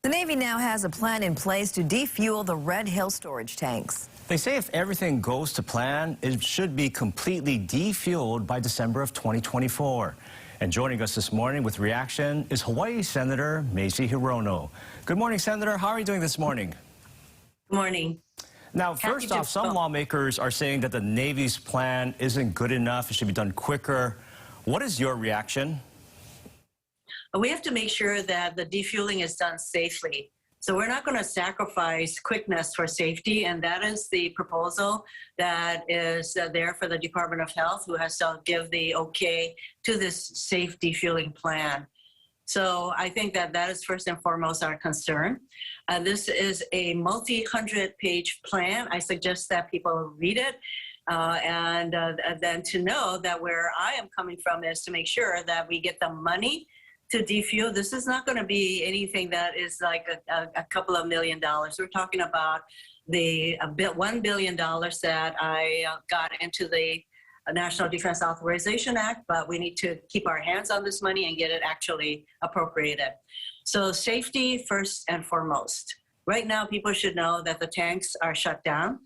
The Navy now has a plan in place to defuel the Red Hill storage tanks. They say if everything goes to plan, it should be completely defueled by December of 2024. And joining us this morning with reaction is Hawaii Senator Mazie Hirono. Good morning, Senator. How are you doing this morning? Good morning. Now, first off, some lawmakers are saying that the Navy's plan isn't good enough. It should be done quicker. What is your reaction? We have to make sure that the defueling is done safely. So we're not going to sacrifice quickness for safety, and that is the proposal that is there for the Department of Health, who has to give the okay to this safe defueling plan. So I think that that is first and foremost our concern. This is a multi-hundred-page plan. I suggest that people read it. And then to know that where I am coming from is to make sure that we get the money to defuel. This is not going to be anything that is like a couple of $1 million. We're talking about the $1 billion that I got into the National Defense Authorization Act, but we need to keep our hands on this money and get it actually appropriated. So safety first and foremost. Right now, people should know that the tanks are shut down,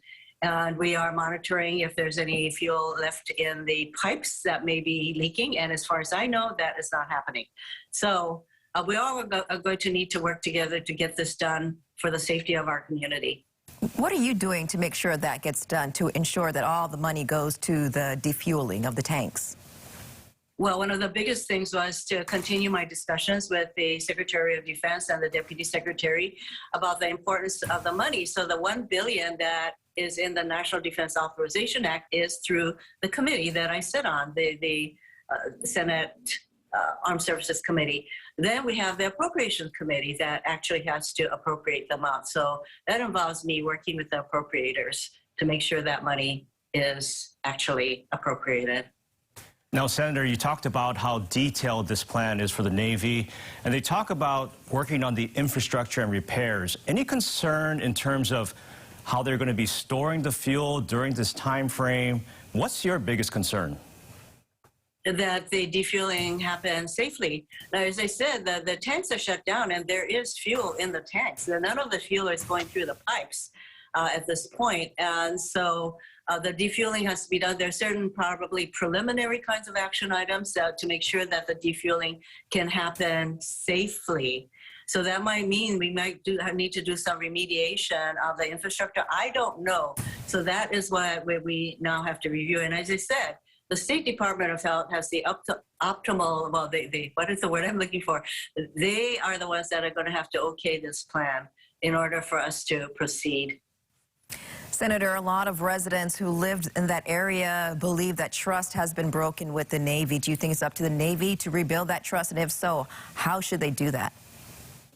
and we are monitoring if there's any fuel left in the pipes that may be leaking. And as far as I know, that is not happening. So we all are going to need to work together to get this done for the safety of our community. What are you doing to make sure that gets done, to ensure that all the money goes to the defueling of the tanks? Well, one of the biggest things was to continue my discussions with the Secretary of Defense and the Deputy Secretary about the importance of the money. So the $1 billion that is in the National Defense Authorization Act is through the committee that I sit on, the Senate Armed Services Committee. Then we have the Appropriations Committee that actually has to appropriate the amount. So that involves me working with the appropriators to make sure that money is actually appropriated. Now, Senator, you talked about how detailed this plan is for the Navy, and they talk about working on the infrastructure and repairs. Any concern in terms of how they're going to be storing the fuel during this time frame? What's your biggest concern? That the defueling happens safely. Now, as I said, the tanks are shut down, and there is fuel in the tanks. None of the fuel is going through the pipes at this point. And so the defueling has to be done. There are certain probably preliminary kinds of action items to make sure that the defueling can happen safely. So that might mean we might need to do some remediation of the infrastructure. I don't know. So that is what we now have to review. And as I said, the State Department of Health has the optimal, well, what is the word I'm looking for? They are the ones that are going to have to okay this plan in order for us to proceed. Senator, a lot of residents who lived in that area believe that trust has been broken with the Navy. Do you think it's up to the Navy to rebuild that trust? And if so, how should they do that?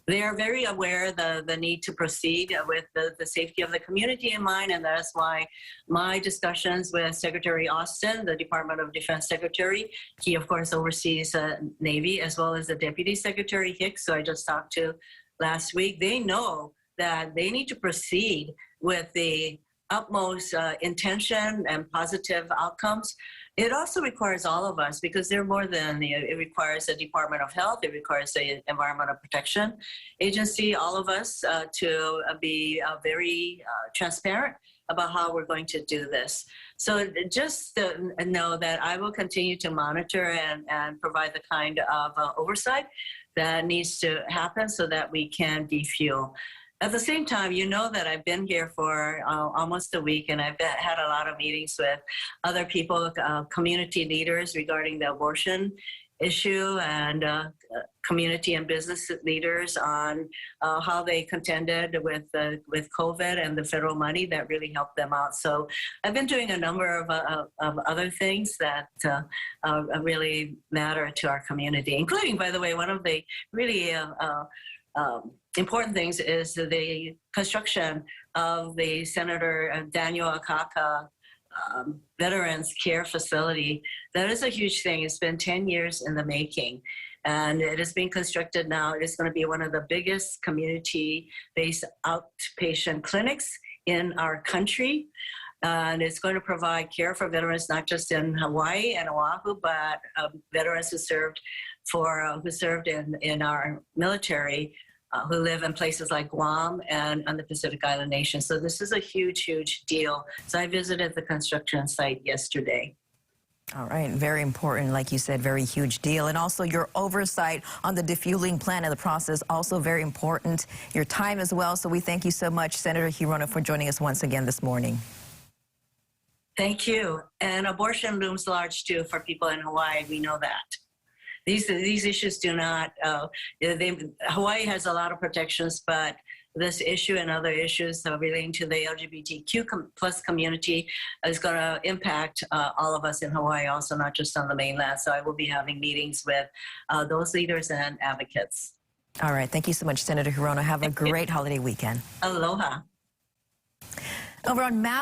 They are very aware of the need to proceed with the safety of the community in mind, and that's why my discussions with Secretary Austin, the Department of Defense Secretary, he of course oversees Navy, as well as the Deputy Secretary Hicks, who I just talked to last week. They know that they need to proceed with the utmost intention and positive outcomes. It also requires all of us, because they're more than, it requires the Department of Health, it requires the Environmental Protection Agency, all of us to be very transparent about how we're going to do this. So just know that I will continue to monitor and provide the kind of oversight that needs to happen so that we can defuel. At the same time, you know that I've been here for almost a week, and I've had a lot of meetings with other people, community leaders regarding the abortion issue, and community and business leaders on how they contended with COVID and the federal money that really helped them out. So I've been doing a number of other things that really matter to our community, including, by the way, one of the really important things is the construction of the Senator Daniel Akaka Veterans Care Facility. That is a huge thing. It's been 10 years in the making, and it is being constructed now. It is going to be one of the biggest community-based outpatient clinics in our country. And it's going to provide care for veterans, not just in Hawaii and Oahu, but veterans who served in our military who live in places like Guam and on the Pacific Island nations. So this is a huge, huge deal. So I visited the construction site yesterday. All right, very important, like you said, very huge deal. And also your oversight on the defueling plan and the process, also very important. Your time as well. So we thank you so much, Senator Hirono, for joining us once again this morning. Thank you. And abortion looms large, too, for people in Hawaii. We know that. These issues do not, Hawaii has a lot of protections, but this issue and other issues relating to the LGBTQ plus community is going to impact all of us in Hawaii, also not just on the mainland. So I will be having meetings with those leaders and advocates. All right. Thank you so much, Senator Hirono. Have a great holiday weekend. Aloha. Over on Maui.